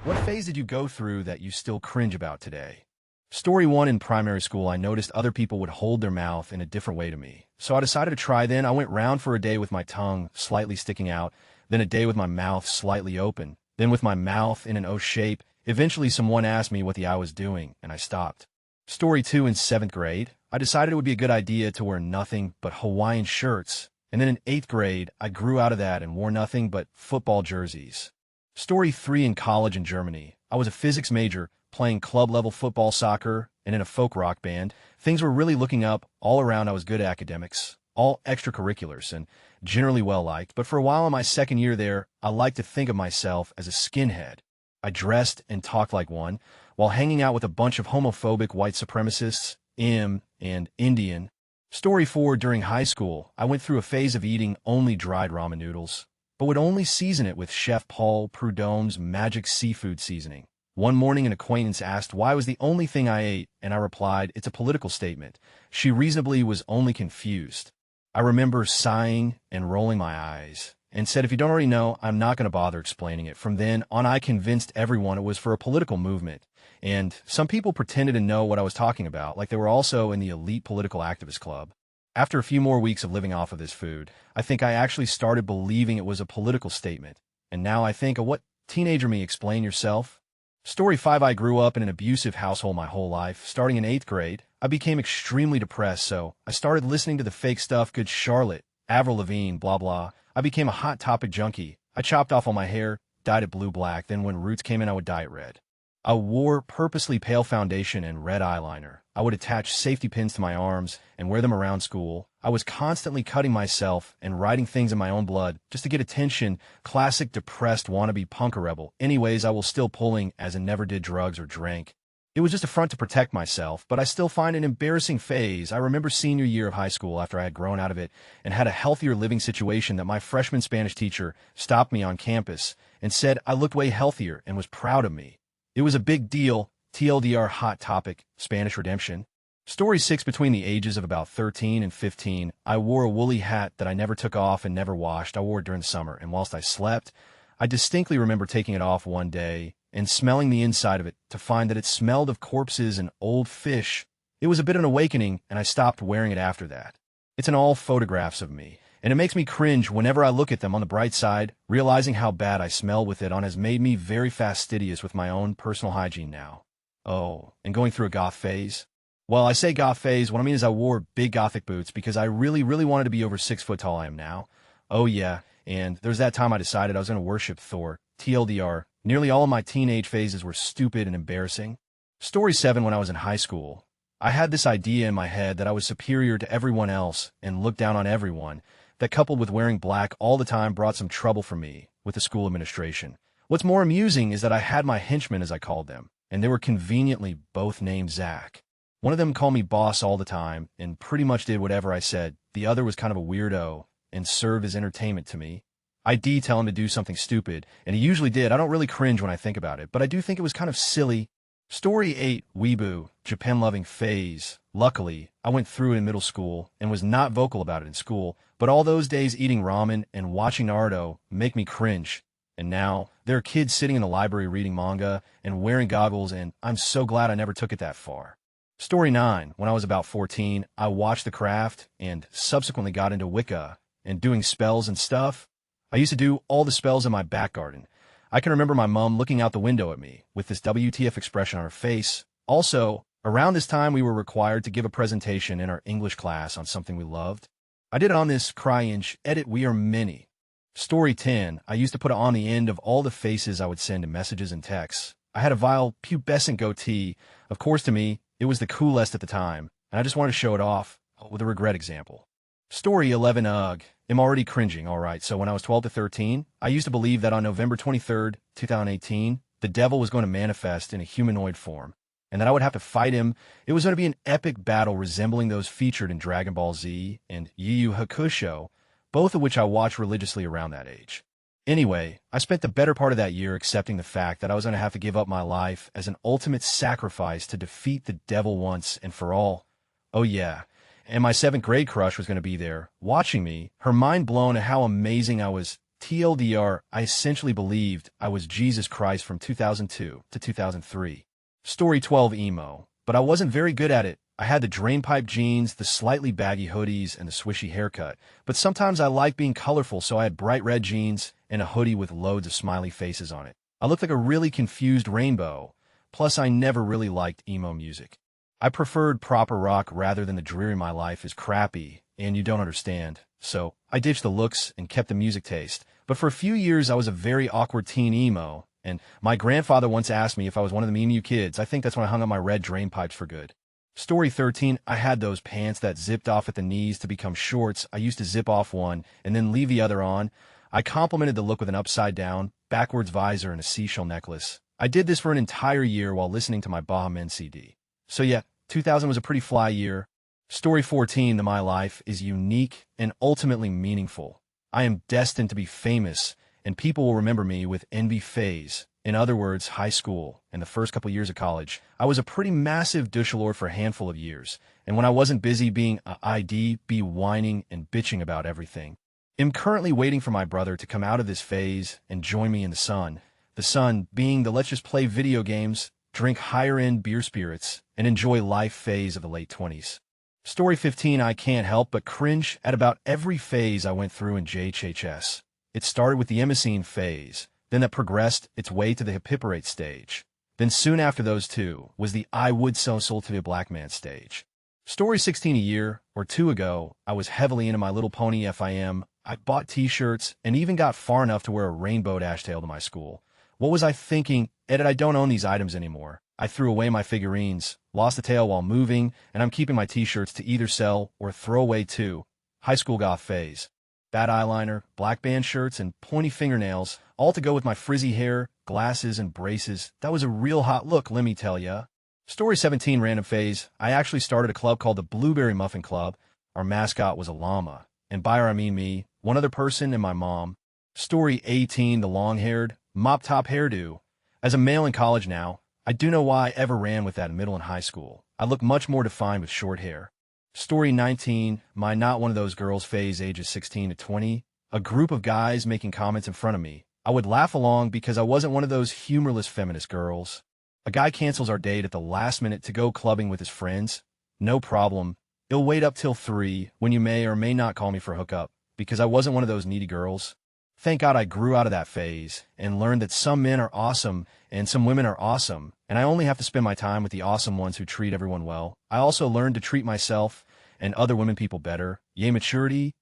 What phase did you go through that you still cringe about today? Story 1. In primary school, I noticed other people would hold their mouth in a different way to me. So I decided to try then. I went round for a day with my tongue slightly sticking out, then a day with my mouth slightly open, then with my mouth in an O shape. Eventually, someone asked me what the I was doing, and I stopped. Story 2. In 7th grade, I decided it would be a good idea to wear nothing but Hawaiian shirts. And then in 8th grade, I grew out of that and wore nothing but football jerseys. Story 3. In college in Germany, I was a physics major, playing club-level football, soccer, and in a folk rock band. Things were really looking up. All around, I was good at academics, all extracurriculars, and generally well-liked. But for a while in my second year there, I liked to think of myself as a skinhead. I dressed and talked like one, while hanging out with a bunch of homophobic white supremacists, and Indian. Story 4. During high school, I went through a phase of eating only dried ramen noodles, but would only season it with Chef Paul Prudhomme's magic seafood seasoning. One morning, an acquaintance asked why it was the only thing I ate, and I replied, "It's a political statement." She reasonably was only confused. I remember sighing and rolling my eyes, and said, "If you don't already know, I'm not going to bother explaining it." From then on, I convinced everyone it was for a political movement, and some people pretended to know what I was talking about, like they were also in the elite political activist club. After a few more weeks of living off of this food, I think I actually started believing it was a political statement, and now I think, what teenager me, explain yourself? Story 5. I grew up in an abusive household my whole life. Starting in 8th grade, I became extremely depressed, so I started listening to the fake stuff, Good Charlotte, Avril Lavigne, blah blah. I became a Hot Topic junkie. I chopped off all my hair, dyed it blue-black, then when Roots came in, I would dye it red. I wore purposely pale foundation and red eyeliner. I would attach safety pins to my arms and wear them around school. I was constantly cutting myself and writing things in my own blood just to get attention. Classic depressed wannabe punker rebel. Anyways, I was still pulling, as in never did drugs or drank. It was just a front to protect myself, but I still find an embarrassing phase. I remember senior year of high school, after I had grown out of it and had a healthier living situation, that my freshman Spanish teacher stopped me on campus and said I looked way healthier and was proud of me. It was a big deal. TLDR, Hot Topic, Spanish Redemption. Story 6. Between the ages of about 13 and 15, I wore a woolly hat that I never took off and never washed. I wore it during the summer, and whilst I slept, I distinctly remember taking it off one day and smelling the inside of it to find that it smelled of corpses and old fish. It was a bit of an awakening, and I stopped wearing it after that. It's in all photographs of me, and it makes me cringe whenever I look at them. On the bright side, realizing how bad I smell with it on has made me very fastidious with my own personal hygiene now. Oh, and going through a goth phase? Well, I say goth phase, what I mean is I wore big gothic boots because I really wanted to be over 6 foot tall I am now. Oh yeah, and there's that time I decided I was going to worship Thor. TLDR, nearly all of my teenage phases were stupid and embarrassing. Story 7. When I was in high school, I had this idea in my head that I was superior to everyone else and looked down on everyone. That, coupled with wearing black all the time, brought some trouble for me with the school administration. What's more amusing is that I had my henchmen, as I called them, and they were conveniently both named Zach. One of them called me boss all the time and pretty much did whatever I said. The other was kind of a weirdo and served as entertainment to me. I'd tell him to do something stupid, and he usually did. I don't really cringe when I think about it, but I do think it was kind of silly. Story 8. Weeboo, Japan-loving phase. Luckily, I went through it in middle school and was not vocal about it in school, but all those days eating ramen and watching Naruto make me cringe. And now, there are kids sitting in the library reading manga and wearing goggles, and I'm so glad I never took it that far. Story 9. When I was about 14, I watched The Craft and subsequently got into Wicca and doing spells and stuff. I used to do all the spells in my back garden. I can remember my mom looking out the window at me with this WTF expression on her face. Also, around this time, we were required to give a presentation in our English class on something we loved. I did it on this cringe edit We Are Many. Story 10. I used to put it on the end of all the faces I would send in messages and texts. I had a vile, pubescent goatee. Of course, to me, it was the coolest at the time, and I just wanted to show it off with a regret example. Story 11. Ugh. I'm already cringing, alright. So when I was 12 to 13, I used to believe that on November 23rd, 2018, the devil was going to manifest in a humanoid form, and that I would have to fight him. It was going to be an epic battle resembling those featured in Dragon Ball Z and Yu Yu Hakusho, both of which I watched religiously around that age. Anyway, I spent the better part of that year accepting the fact that I was going to have to give up my life as an ultimate sacrifice to defeat the devil once and for all. Oh yeah, and my 7th grade crush was going to be there, watching me, her mind blown at how amazing I was TLDR, I essentially believed I was Jesus Christ from 2002 to 2003. Story 12 emo. But I wasn't very good at it. I had the drainpipe jeans, the slightly baggy hoodies, and the swishy haircut. But sometimes I liked being colorful, so I had bright red jeans and a hoodie with loads of smiley faces on it. I looked like a really confused rainbow. Plus, I never really liked emo music. I preferred proper rock rather than the dreary my life is crappy, and you don't understand. So, I ditched the looks and kept the music taste. But for a few years, I was a very awkward teen emo, and my grandfather once asked me if I was one of the emu kids. I think that's when I hung up my red drain pipes for good. Story 13, I had those pants that zipped off at the knees to become shorts. I used to zip off one and then leave the other on. I complimented the look with an upside-down, backwards visor and a seashell necklace. I did this for an entire year while listening to my Baha Men CD. So yeah, 2000 was a pretty fly year. Story 14, my life is unique and ultimately meaningful. I am destined to be famous, and people will remember me with envy phase. In other words, high school and the first couple years of college. I was a pretty massive douche-lord for a handful of years, and when I wasn't busy being a ID, be whining and bitching about everything. I'm currently waiting for my brother to come out of this phase and join me in the sun. The sun being the let's just play video games, drink higher-end beer spirits, and enjoy life phase of the late 20s. Story 15, I can't help but cringe at about every phase I went through in JHHS. It started with the Emicene phase, then that progressed its way to the Hippiparate stage. Then soon after those two was the I would sell soul to be a black man stage. Story 16, a year or two ago, I was heavily into My Little Pony FIM. I bought t-shirts and even got far enough to wear a rainbow dashtail to my school. What was I thinking? Edit, I don't own these items anymore. I threw away my figurines, lost the tail while moving, and I'm keeping my t-shirts to either sell or throw away too. High school goth phase. Bad eyeliner, black band shirts, and pointy fingernails, all to go with my frizzy hair, glasses, and braces. That was a real hot look, let me tell ya. Story 17, random phase. I actually started a club called the Blueberry Muffin Club. Our mascot was a llama. And by our I mean me, one other person, and my mom. Story 18, the long-haired, mop-top hairdo. As a male in college now, I do know why I ever ran with that in middle and high school. I look much more defined with short hair. Story 19, my not one of those girls phase, ages 16 to 20. A group of guys making comments in front of me. I would laugh along because I wasn't one of those humorless feminist girls. A guy cancels our date at the last minute to go clubbing with his friends. No problem. He'll wait up till 3 when you may or may not call me for a hookup because I wasn't one of those needy girls. Thank God I grew out of that phase and learned that some men are awesome and some women are awesome, and I only have to spend my time with the awesome ones who treat everyone well. I also learned to treat myself and other women people better. Yay, maturity.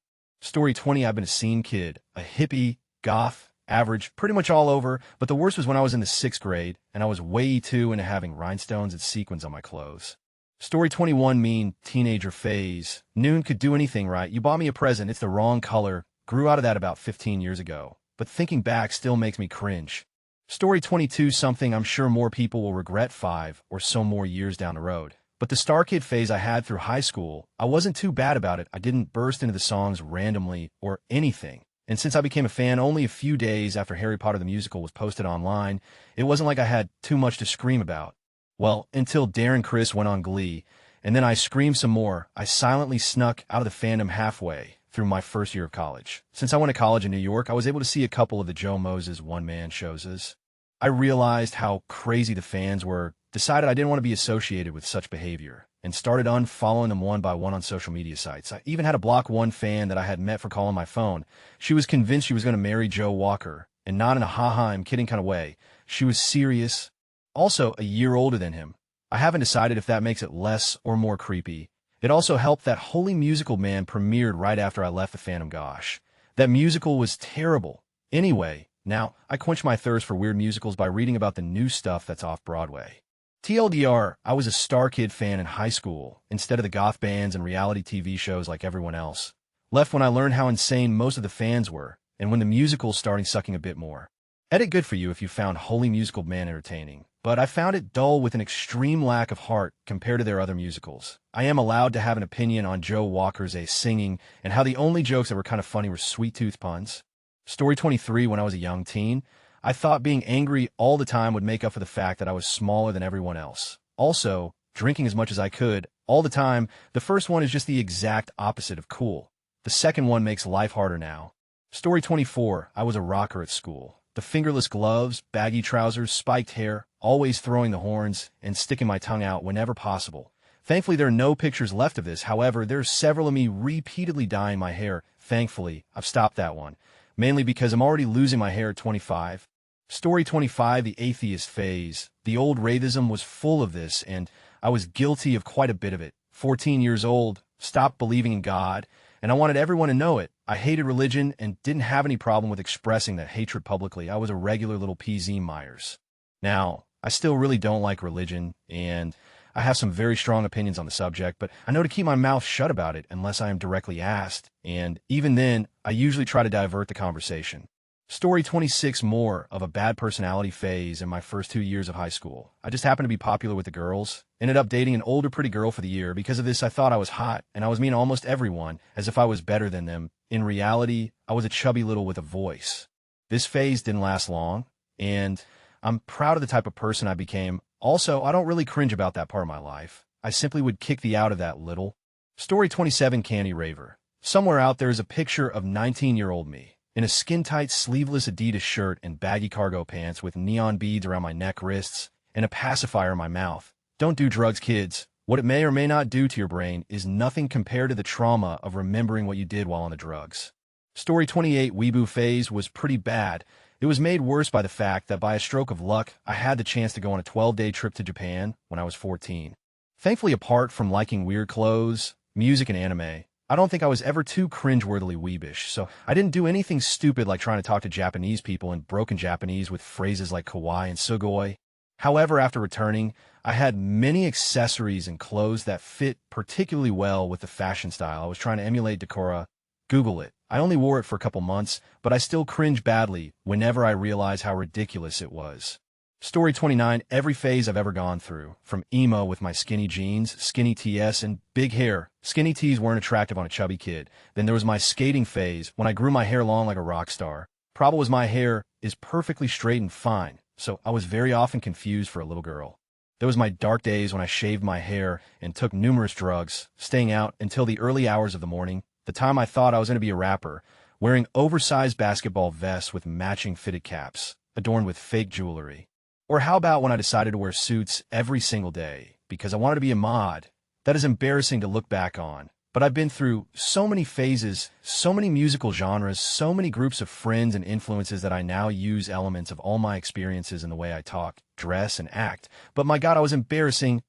Story 20, I've been a scene kid, a hippie, goth, average, pretty much all over, but the worst was when I was in the 6th grade, and I was way too into having rhinestones and sequins on my clothes. Story 21, mean teenager phase. Noon could do anything right. You bought me a present, it's the wrong color. Grew out of that about 15 years ago, but thinking back still makes me cringe. Story 22, something I'm sure more people will regret 5 or so more years down the road. But the star kid phase I had through high school, I wasn't too bad about it. I didn't burst into the songs randomly or anything. And since I became a fan only a few days after Harry Potter the Musical was posted online, it wasn't like I had too much to scream about. Well, until Darren Criss went on Glee, and then I screamed some more. I silently snuck out of the fandom halfway through my first year of college. Since I went to college in New York, I was able to see a couple of the Joe Moses one-man shows. I realized how crazy the fans were, decided I didn't want to be associated with such behavior, and started unfollowing them one by one on social media sites. I even had to block one fan that I had met for calling my phone. She was convinced she was going to marry Joe Walker, and not in a ha-ha, I'm kidding kind of way. She was serious. Also, a year older than him. I haven't decided if that makes it less or more creepy. It also helped that Holy Musical Man premiered right after I left the fandom. Gosh, that musical was terrible. Anyway, now I quench my thirst for weird musicals by reading about the new stuff that's off Broadway. TLDR, I was a Star Kid fan in high school, instead of the goth bands and reality TV shows like everyone else. Left when I learned how insane most of the fans were, and when the musicals started sucking a bit more. Edit, good for you if you found Holy Musical Man entertaining, but I found it dull with an extreme lack of heart compared to their other musicals. I am allowed to have an opinion on Joe Walker's singing and how the only jokes that were kind of funny were sweet tooth puns. Story 23, when I was a young teen, I thought being angry all the time would make up for the fact that I was smaller than everyone else. Also, drinking as much as I could, all the time, the first one is just the exact opposite of cool. The second one makes life harder now. Story 24. I was a rocker at school. The fingerless gloves, baggy trousers, spiked hair, always throwing the horns, and sticking my tongue out whenever possible. Thankfully, there are no pictures left of this. However, there's several of me repeatedly dyeing my hair. Thankfully, I've stopped that one, mainly because I'm already losing my hair at 25. Story 25, the atheist phase. The old Wraithism was full of this, and I was guilty of quite a bit of it. 14 years old, stopped believing in God, and I wanted everyone to know it. I hated religion and didn't have any problem with expressing that hatred publicly. I was a regular little PZ Myers. Now, I still really don't like religion, and I have some very strong opinions on the subject, but I know to keep my mouth shut about it unless I am directly asked, and even then, I usually try to divert the conversation. Story 26, more of a bad personality phase in my first 2 years of high school. I just happened to be popular with the girls. Ended up dating an older pretty girl for the year. Because of this, I thought I was hot, and I was mean to almost everyone, as if I was better than them. In reality, I was a chubby little with a voice. This phase didn't last long, and I'm proud of the type of person I became. Also, I don't really cringe about that part of my life. I simply would kick the out of that little. Story 27, Candy Raver. Somewhere out there is a picture of 19-year-old me, in a skin-tight, sleeveless Adidas shirt and baggy cargo pants with neon beads around my neck, wrists, and a pacifier in my mouth. Don't do drugs, kids. What it may or may not do to your brain is nothing compared to the trauma of remembering what you did while on the drugs. Story 28, Weeboo phase, was pretty bad. It was made worse by the fact that by a stroke of luck, I had the chance to go on a 12-day trip to Japan when I was 14. Thankfully, apart from liking weird clothes, music, and anime, I don't think I was ever too cringeworthily weebish, so I didn't do anything stupid like trying to talk to Japanese people in broken Japanese with phrases like kawaii and sugoi. However, after returning, I had many accessories and clothes that fit particularly well with the fashion style I was trying to emulate. Decora. Google it. I only wore it for a couple months, but I still cringe badly whenever I realize how ridiculous it was. Story 29, every phase I've ever gone through, from emo with my skinny jeans, skinny TS, and big hair. Skinny tees weren't attractive on a chubby kid. Then there was my skating phase, when I grew my hair long like a rock star. Problem was my hair is perfectly straight and fine, so I was very often confused for a little girl. There was my dark days when I shaved my hair and took numerous drugs, staying out until the early hours of the morning, the time I thought I was going to be a rapper, wearing oversized basketball vests with matching fitted caps, adorned with fake jewelry. Or how about when I decided to wear suits every single day because I wanted to be a mod? That is embarrassing to look back on, but I've been through so many phases, so many musical genres, so many groups of friends and influences that I now use elements of all my experiences in the way I talk, dress, and act. But my God, I was embarrassing.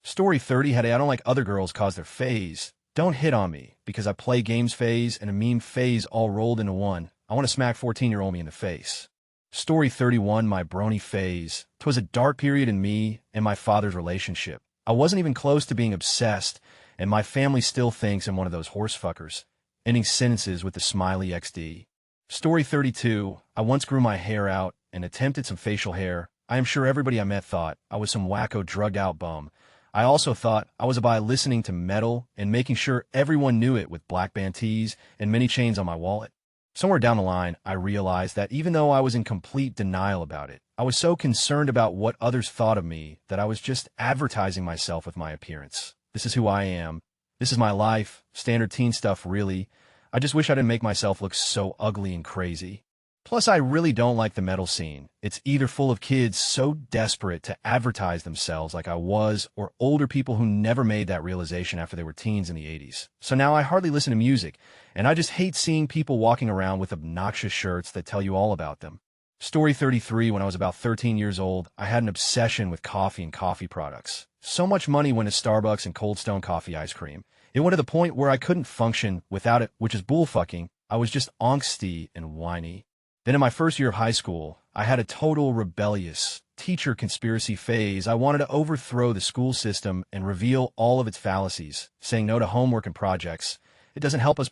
Story 30 had a I don't like other girls cause their phase. Don't hit on me because I play games phase and a meme phase all rolled into one. I want to smack 14-year-old me in the face. Story 31, my brony phase. 'Twas a dark period in me and my father's relationship. I wasn't even close to being obsessed, and my family still thinks I'm one of those horse fuckers. Ending sentences with the smiley XD. Story 32, I once grew my hair out and attempted some facial hair. I am sure everybody I met thought I was some wacko drugged out bum. I also thought I was by listening to metal and making sure everyone knew it with black band tees and many chains on my wallet. Somewhere down the line, I realized that even though I was in complete denial about it, I was so concerned about what others thought of me that I was just advertising myself with my appearance. This is who I am. This is my life. Standard teen stuff, really. I just wish I didn't make myself look so ugly and crazy. Plus, I really don't like the metal scene. It's either full of kids so desperate to advertise themselves like I was, or older people who never made that realization after they were teens in the 80s. So now I hardly listen to music, and I just hate seeing people walking around with obnoxious shirts that tell you all about them. Story 33, when I was about 13 years old, I had an obsession with coffee and coffee products. So much money went to Starbucks and Cold Stone coffee ice cream. It went to the point where I couldn't function without it, which is bullfucking. I was just angsty and whiny. Then in my first year of high school, I had a total rebellious teacher conspiracy phase. I wanted to overthrow the school system and reveal all of its fallacies, saying no to homework and projects. It doesn't help us,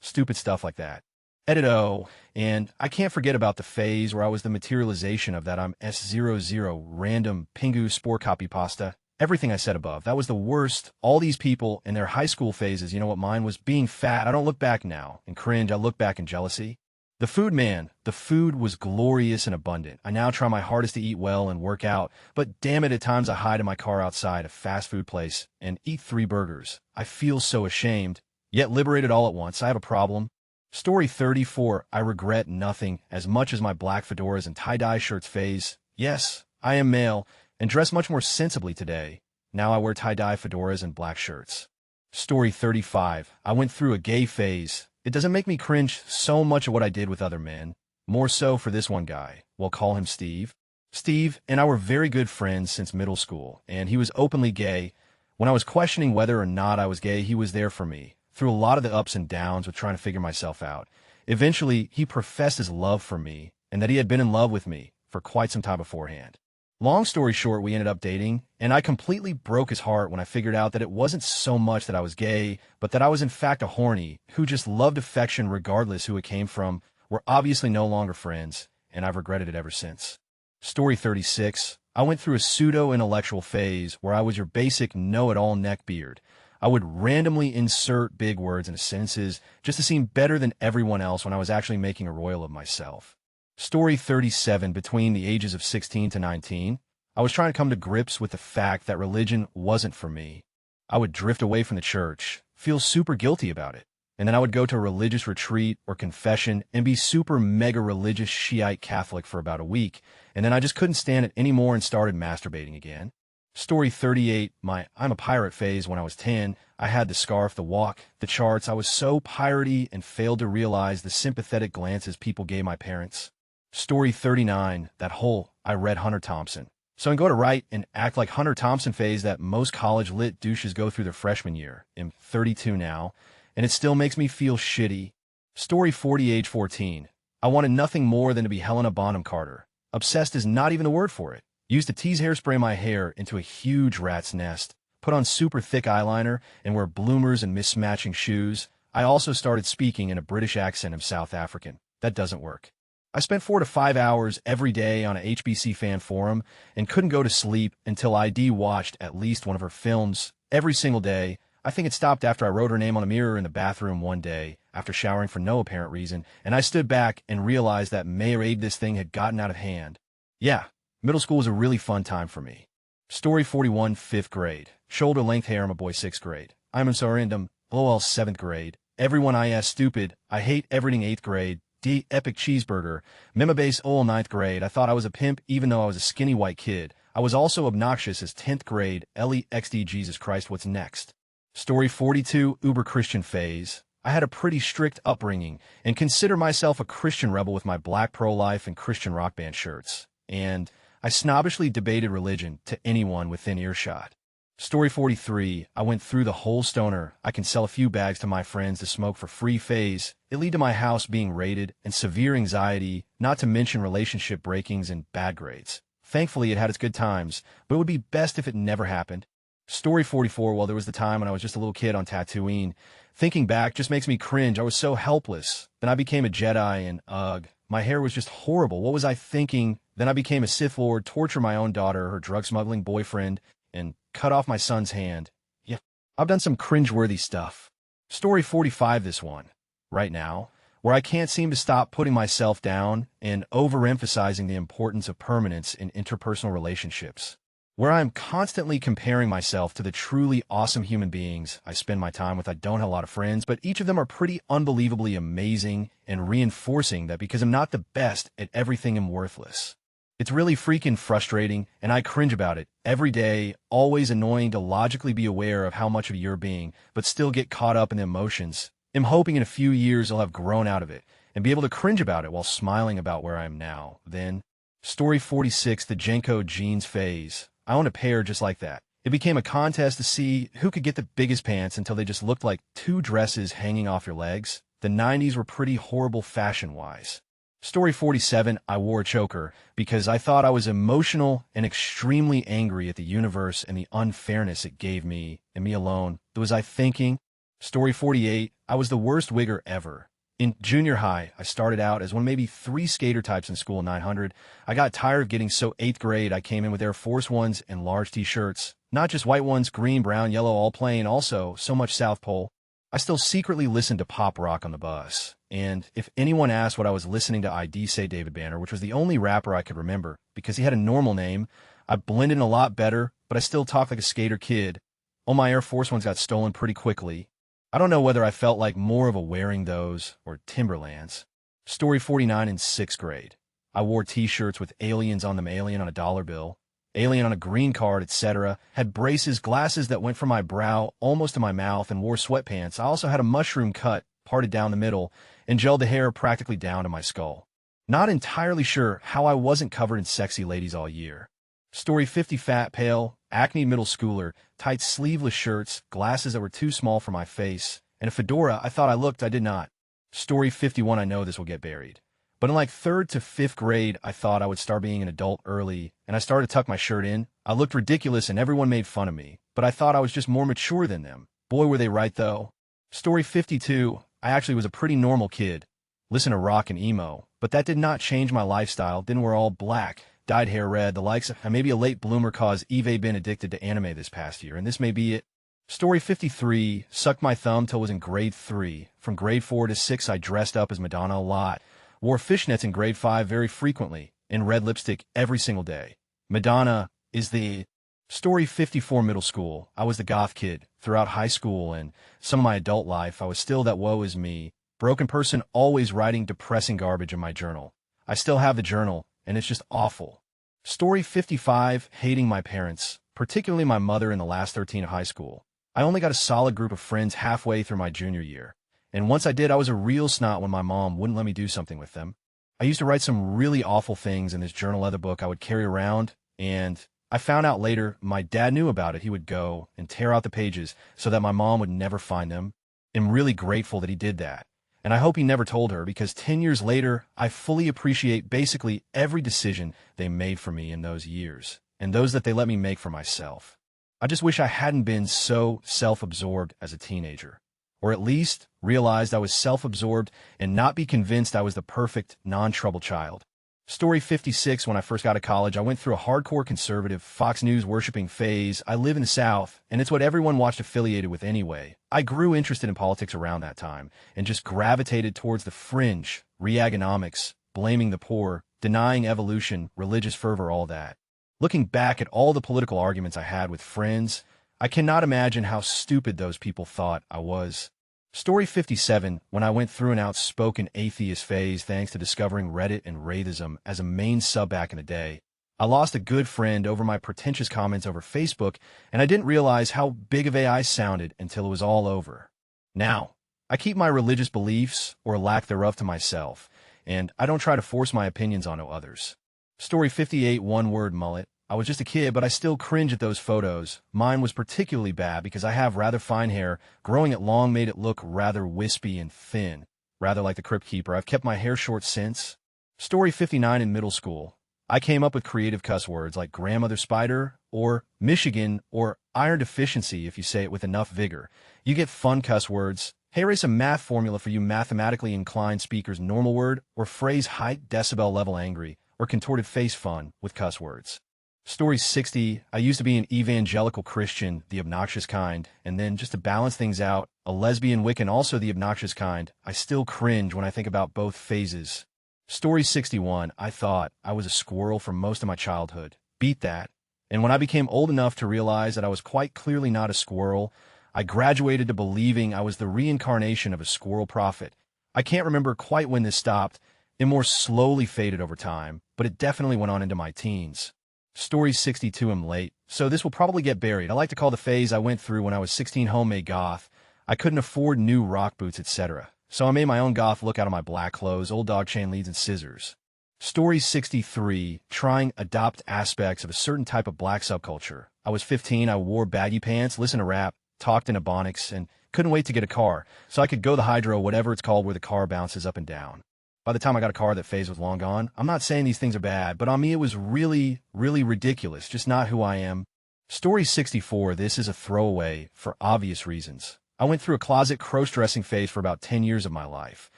stupid stuff like that. Edit O, and I can't forget about the phase where I was the materialization of that I'm S00 random Pingu spore copy pasta. Everything I said above, that was the worst. All these people in their high school phases, you know what mine was? Being fat. I don't look back now and cringe. I look back in jealousy. The food, man, the food was glorious and abundant. I now try my hardest to eat well and work out, but damn it, at times I hide in my car outside a fast food place and eat 3 burgers. I feel so ashamed, yet liberated all at once. I have a problem. Story 34, I regret nothing as much as my black fedoras and tie-dye shirts phase. Yes, I am male, and dress much more sensibly today. Now I wear tie-dye fedoras and black shirts. Story 35, I went through a gay phase. It doesn't make me cringe so much of what I did with other men. More so for this one guy. We'll call him Steve. Steve and I were very good friends since middle school, and he was openly gay. When I was questioning whether or not I was gay, he was there for me, through a lot of the ups and downs with trying to figure myself out. Eventually, he professed his love for me, and that he had been in love with me for quite some time beforehand. Long story short, we ended up dating, and I completely broke his heart when I figured out that it wasn't so much that I was gay, but that I was in fact a horny, who just loved affection regardless who it came from. We're obviously no longer friends, and I've regretted it ever since. Story 36, I went through a pseudo-intellectual phase where I was your basic know-it-all neckbeard. I would randomly insert big words into sentences just to seem better than everyone else when I was actually making a royal of myself. Story 37, between the ages of 16 to 19, I was trying to come to grips with the fact that religion wasn't for me. I would drift away from the church, feel super guilty about it, and then I would go to a religious retreat or confession and be super mega religious Shiite Catholic for about a week, and then I just couldn't stand it anymore and started masturbating again. Story 38, my I'm a pirate phase when I was 10. I had the scarf, the walk, the charts. I was so piratey and failed to realize the sympathetic glances people gave my parents. Story 39, that whole I read Hunter Thompson. So I can go to write and act like Hunter Thompson phase that most college lit douches go through their freshman year. I'm 32 now, and it still makes me feel shitty. Story 40, age 14. I wanted nothing more than to be Helena Bonham Carter. Obsessed is not even the word for it. Used to tease hairspray my hair into a huge rat's nest, put on super thick eyeliner, and wear bloomers and mismatching shoes. I also started speaking in a British accent of South African. That doesn't work. I spent 4 to 5 hours every day on a HBC fan forum and couldn't go to sleep until ID watched at least one of her films every single day. I think it stopped after I wrote her name on a mirror in the bathroom one day after showering for no apparent reason, and I stood back and realized that maybe this thing had gotten out of hand. Yeah, middle school was a really fun time for me. Story 41, 5th grade. Shoulder-length hair, I'm a boy 6th grade. I'm in so random, LOL 7th grade. Everyone I ask stupid. I hate everything 8th grade. D epic cheeseburger. Mema base ol 9th grade. I thought I was a pimp even though I was a skinny white kid. I was also obnoxious as 10th grade. LEXD Jesus Christ, what's next? Story 42, Uber Christian phase. I had a pretty strict upbringing and consider myself a Christian rebel with my black pro-life and Christian rock band shirts. And I snobbishly debated religion to anyone within earshot. Story 43, I went through the whole stoner. I can sell a few bags to my friends to smoke for free phase. It led to my house being raided and severe anxiety, not to mention relationship breakings and bad grades. Thankfully, it had its good times, but it would be best if it never happened. Story 44, well, there was the time when I was just a little kid on Tatooine. Thinking back just makes me cringe. I was so helpless. Then I became a Jedi and ugh, my hair was just horrible. What was I thinking? Then I became a Sith Lord, torture my own daughter, her drug-smuggling boyfriend, and cut off my son's hand. Yeah, I've done some cringe-worthy stuff. Story 45, this one. Right now, where I can't seem to stop putting myself down and overemphasizing the importance of permanence in interpersonal relationships. Where I'm constantly comparing myself to the truly awesome human beings I spend my time with. I don't have a lot of friends, but each of them are pretty unbelievably amazing and reinforcing that because I'm not the best at everything, I'm worthless. It's really freaking frustrating, and I cringe about it every day. Always annoying to logically be aware of how much of you're being, but still get caught up in the emotions. I'm hoping in a few years I'll have grown out of it and be able to cringe about it while smiling about where I am now. Then, Story 46, the Jenko jeans phase. I own a pair just like that. It became a contest to see who could get the biggest pants until they just looked like 2 dresses hanging off your legs. The 90s were pretty horrible fashion-wise. Story 47, I wore a choker because I thought I was emotional and extremely angry at the universe and the unfairness it gave me and me alone. Was I thinking? Story 48, I was the worst wigger ever. In junior high, I started out as one of maybe 3 skater types in school 900. I got tired of getting so 8th grade I came in with Air Force Ones and large t-shirts. Not just white ones, green, brown, yellow, all plain, also so much South Pole. I still secretly listened to pop rock on the bus. And if anyone asked what I was listening to, I'd say David Banner, which was the only rapper I could remember because he had a normal name. I blended in a lot better, but I still talked like a skater kid. All my Air Force Ones got stolen pretty quickly. I don't know whether I felt like more of a wearing those or Timberlands. Story 49 in 6th grade. I wore t-shirts with aliens on them, alien on a dollar bill, alien on a green card, etc. Had braces, glasses that went from my brow almost to my mouth, and wore sweatpants. I also had a mushroom cut, parted down the middle, and gelled the hair practically down to my skull. Not entirely sure how I wasn't covered in sexy ladies all year. Story 50, fat, pale, acne middle schooler, tight sleeveless shirts, glasses that were too small for my face, and a fedora. I thought I looked, I did not. Story 51, I know this will get buried. But in like 3rd to 5th grade, I thought I would start being an adult early, and I started to tuck my shirt in. I looked ridiculous and everyone made fun of me, but I thought I was just more mature than them. Boy, were they right though. Story 52, I actually was a pretty normal kid. Listen to rock and emo, but that did not change my lifestyle. Didn't wear all black, dyed hair red, the likes of, and maybe a late bloomer cause Eve been addicted to anime this past year, and this may be it. Story 53, sucked my thumb till I was in grade 3. From grade 4 to 6, I dressed up as Madonna a lot. Wore fishnets in grade 5 very frequently, and red lipstick every single day. Madonna is the... Story 54, middle school. I was the goth kid. Throughout high school and some of my adult life, I was still that woe is me, broken person always writing depressing garbage in my journal. I still have the journal, and it's just awful. Story 55, hating my parents, particularly my mother in the last 13 of high school. I only got a solid group of friends halfway through my junior year. And once I did, I was a real snot when my mom wouldn't let me do something with them. I used to write some really awful things in this journal leather book I would carry around, and I found out later my dad knew about it. He would go and tear out the pages so that my mom would never find them. I'm really grateful that he did that. And I hope he never told her, because 10 years later, I fully appreciate basically every decision they made for me in those years, and those that they let me make for myself. I just wish I hadn't been so self-absorbed as a teenager, or at least realized I was self-absorbed and not be convinced I was the perfect, non-trouble child. Story 56, when I first got to college, I went through a hardcore conservative, Fox News worshipping phase. I live in the South, and it's what everyone watched affiliated with anyway. I grew interested in politics around that time, and just gravitated towards the fringe, reaganomics, blaming the poor, denying evolution, religious fervor, all that. Looking back at all the political arguments I had with friends, I cannot imagine how stupid those people thought I was. Story 57, when I went through an outspoken atheist phase thanks to discovering Reddit and Wraithism as a main sub back in the day. I lost a good friend over my pretentious comments over Facebook, and I didn't realize how big of I sounded until it was all over. Now, I keep my religious beliefs, or lack thereof, to myself, and I don't try to force my opinions onto others. Story 58, one-word mullet. I was just a kid, but I still cringe at those photos. Mine was particularly bad because I have rather fine hair. Growing it long made it look rather wispy and thin, rather like the Crypt Keeper. I've kept my hair short since. Story 59, in middle school. I came up with creative cuss words like grandmother spider, or Michigan, or iron deficiency if you say it with enough vigor. You get fun cuss words. Here is a math formula for you mathematically inclined speakers. Normal word or phrase height decibel level angry, or contorted face fun with cuss words. Story 60, I used to be an evangelical Christian, the obnoxious kind, and then just to balance things out, a lesbian Wiccan, also the obnoxious kind. I still cringe when I think about both phases. Story 61, I thought I was a squirrel for most of my childhood. Beat that. And when I became old enough to realize that I was quite clearly not a squirrel, I graduated to believing I was the reincarnation of a squirrel prophet. I can't remember quite when this stopped. It more slowly faded over time, but it definitely went on into my teens. Story 62, I'm late, so this will probably get buried. I like to call the phase I went through when I was 16 homemade goth. I couldn't afford new rock boots, etc. So I made my own goth look out of my black clothes, old dog chain leads, and scissors. Story 63, trying adopt aspects of a certain type of black subculture. I was 15, I wore baggy pants, listened to rap, talked in Ebonics, and couldn't wait to get a car, so I could go the hydro, whatever it's called, where the car bounces up and down. By the time I got a car, that phase was long gone. I'm not saying these things are bad, but on me it was really, really ridiculous, just not who I am. Story 64, this is a throwaway for obvious reasons. I went through a closet cross-dressing phase for about 10 years of my life.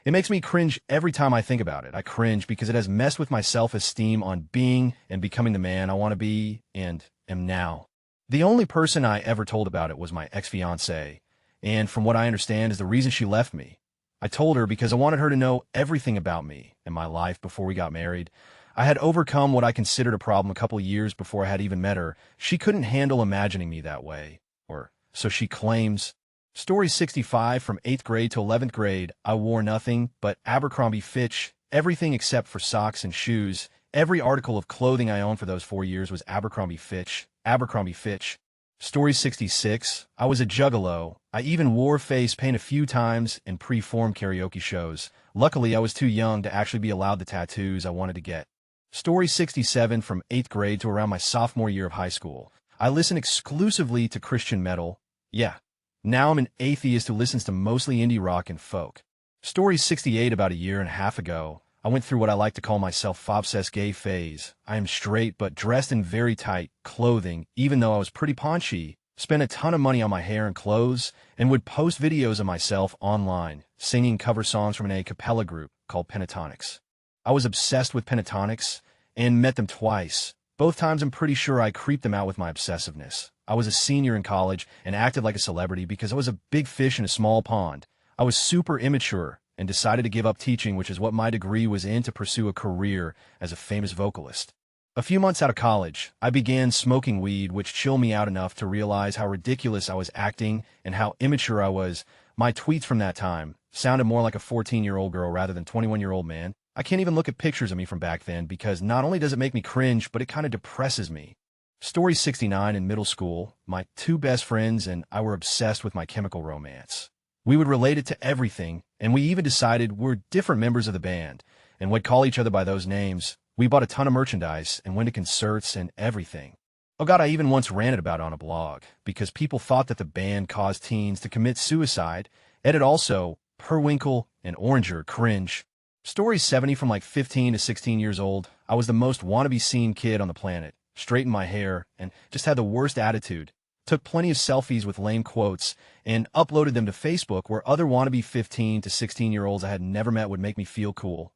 It makes me cringe every time I think about it. I cringe because it has messed with my self-esteem on being and becoming the man I want to be and am now. The only person I ever told about it was my ex-fiancée, and from what I understand is the reason she left me. I told her because I wanted her to know everything about me and my life before we got married. I had overcome what I considered a problem a couple years before I had even met her. She couldn't handle imagining me that way, or so she claims. Story 65 from 8th grade to 11th grade, I wore nothing but Abercrombie Fitch, everything except for socks and shoes. Every article of clothing I owned for those 4 years was Abercrombie Fitch, Abercrombie Fitch. Story 66, I was a juggalo. I even wore face paint a few times in pre-formed karaoke shows. Luckily, I was too young to actually be allowed the tattoos I wanted to get. Story 67 from 8th grade to around my sophomore year of high school. I listened exclusively to Christian metal. Yeah. Now I'm an atheist who listens to mostly indie rock and folk. Story 68 about a year and a half ago. I went through what I like to call my self-obsessed gay phase. I am straight but dressed in very tight clothing, even though I was pretty paunchy, spent a ton of money on my hair and clothes, and would post videos of myself online, singing cover songs from an a cappella group called Pentatonics. I was obsessed with Pentatonics and met them twice. Both times I'm pretty sure I creeped them out with my obsessiveness. I was a senior in college and acted like a celebrity because I was a big fish in a small pond. I was super immature and decided to give up teaching, which is what my degree was in, to pursue a career as a famous vocalist. A few months out of college, I began smoking weed, which chilled me out enough to realize how ridiculous I was acting and how immature I was. My tweets from that time sounded more like a 14-year-old girl rather than 21-year-old man. I can't even look at pictures of me from back then because not only does it make me cringe, but it kind of depresses me. Story 69, in middle school, my two best friends and I were obsessed with My Chemical Romance. We would relate it to everything, and we even decided we're different members of the band, and would call each other by those names. We bought a ton of merchandise and went to concerts and everything. Oh God, I even once ranted about it on a blog, because people thought that the band caused teens to commit suicide. Edit also, Perwinkle and Oranger, cringe. Story 70 from like 15 to 16 years old. I was the most wannabe scene kid on the planet, straightened my hair, and just had the worst attitude. Took plenty of selfies with lame quotes, and uploaded them to Facebook where other wannabe 15 to 16-year-olds I had never met would make me feel cool.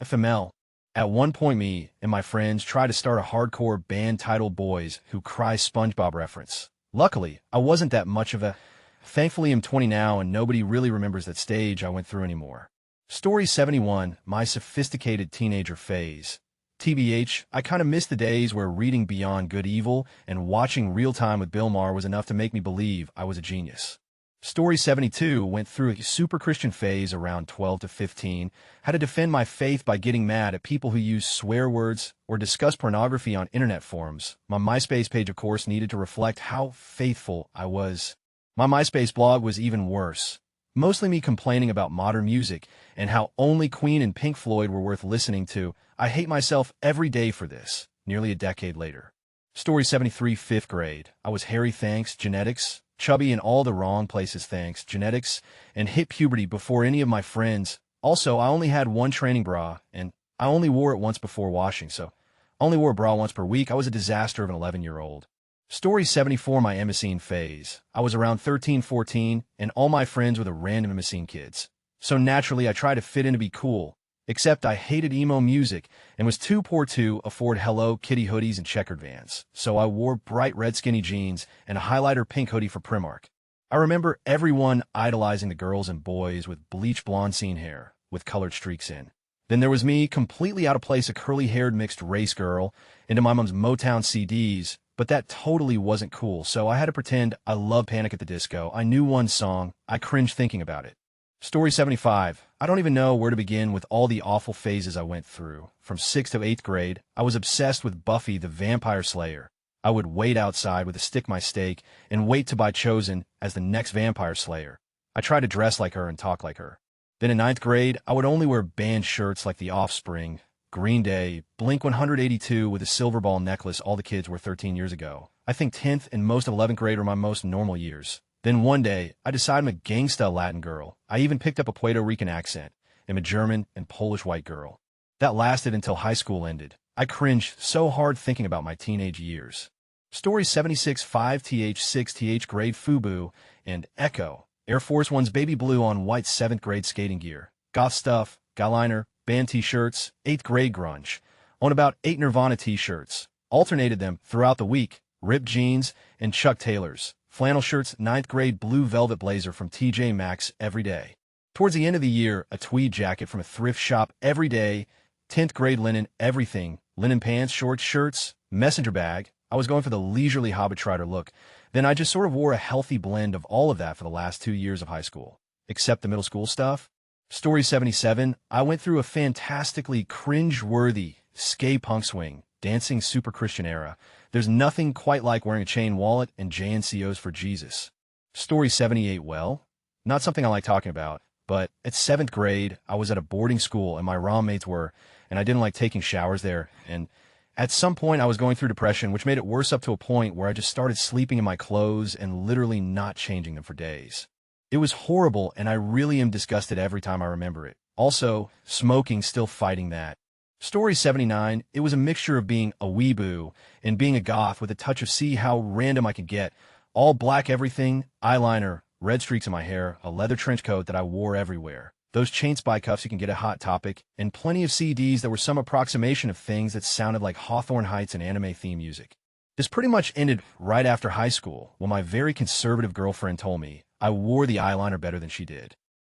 FML. At one point, me and my friends tried to start a hardcore band titled Boys Who Cry SpongeBob reference. Luckily, I wasn't that much of a... Thankfully, I'm 20 now, and nobody really remembers that stage I went through anymore. Story 71, my sophisticated teenager phase. TBH, I kind of miss the days where reading Beyond Good Evil and watching Real Time with Bill Maher was enough to make me believe I was a genius. Story 72 went through a super Christian phase around 12 to 15, had to defend my faith by getting mad at people who use swear words or discuss pornography on internet forums. My MySpace page, of course, needed to reflect how faithful I was. My MySpace blog was even worse. Mostly me complaining about modern music and how only Queen and Pink Floyd were worth listening to. I hate myself every day for this, nearly a decade later. Story 73, 5th grade. I was hairy thanks genetics, chubby in all the wrong places thanks genetics, and hit puberty before any of my friends. Also, I only had one training bra, and I only wore it once before washing, so I only wore a bra once per week. I was a disaster of an 11-year-old. Story 74, my Emicene phase. I was around 13, 14, and all my friends were the random Emicene kids. So naturally, I tried to fit in to be cool, except I hated emo music and was too poor to afford Hello Kitty hoodies and checkered Vans. So I wore bright red skinny jeans and a highlighter pink hoodie for Primark. I remember everyone idolizing the girls and boys with bleach blonde scene hair with colored streaks in. Then there was me, completely out of place, a curly-haired mixed race girl, into my mom's Motown CDs, but that totally wasn't cool, so I had to pretend I loved Panic at the Disco. I knew one song. I cringed thinking about it. Story 75. I don't even know where to begin with all the awful phases I went through. From 6th to 8th grade, I was obsessed with Buffy the Vampire Slayer. I would wait outside with a stick my steak and wait to be chosen as the next vampire slayer. I tried to dress like her and talk like her. Then in 9th grade, I would only wear band shirts like The Offspring, Green Day, Blink-182 with a silver ball necklace all the kids were 13 years ago. I think 10th and most of 11th grade were my most normal years. Then one day, I decided I'm a gangsta Latin girl. I even picked up a Puerto Rican accent. I'm a German and Polish white girl. That lasted until high school ended. I cringed so hard thinking about my teenage years. Story 76, 5th, 6th grade FUBU, and Echo. Air Force One's baby blue on white 7th grade skating gear. Goth stuff, guyliner, band t-shirts, 8th grade grunge. Own about 8 Nirvana t-shirts. Alternated them throughout the week. Ripped jeans and Chuck Taylors. Flannel shirts, 9th grade blue velvet blazer from TJ Maxx every day. Towards the end of the year, a tweed jacket from a thrift shop every day. 10th grade linen everything. Linen pants, shorts, shirts, messenger bag, I was going for the leisurely hobbytrider look. Then I just sort of wore a healthy blend of all of that for the last 2 years of high school. Except the middle school stuff. Story 77, I went through a fantastically cringe-worthy skate punk swing, dancing super Christian era. There's nothing quite like wearing a chain wallet and JNCOs for Jesus. Story 78, well, not something I like talking about, but at 7th grade, I was at a boarding school and my roommates were, and I didn't like taking showers there, and at some point I was going through depression, which made it worse up to a point where I just started sleeping in my clothes and literally not changing them for days. It was horrible, and I really am disgusted every time I remember it. Also, smoking, still fighting that. Story 79, it was a mixture of being a weeboo and being a goth with a touch of see how random I could get. All black everything, eyeliner, red streaks in my hair, a leather trench coat that I wore everywhere. Those chain spy cuffs you can get at Hot Topic, and plenty of CDs that were some approximation of things that sounded like Hawthorne Heights and anime theme music. This pretty much ended right after high school, when my very conservative girlfriend told me I wore the eyeliner better than she did.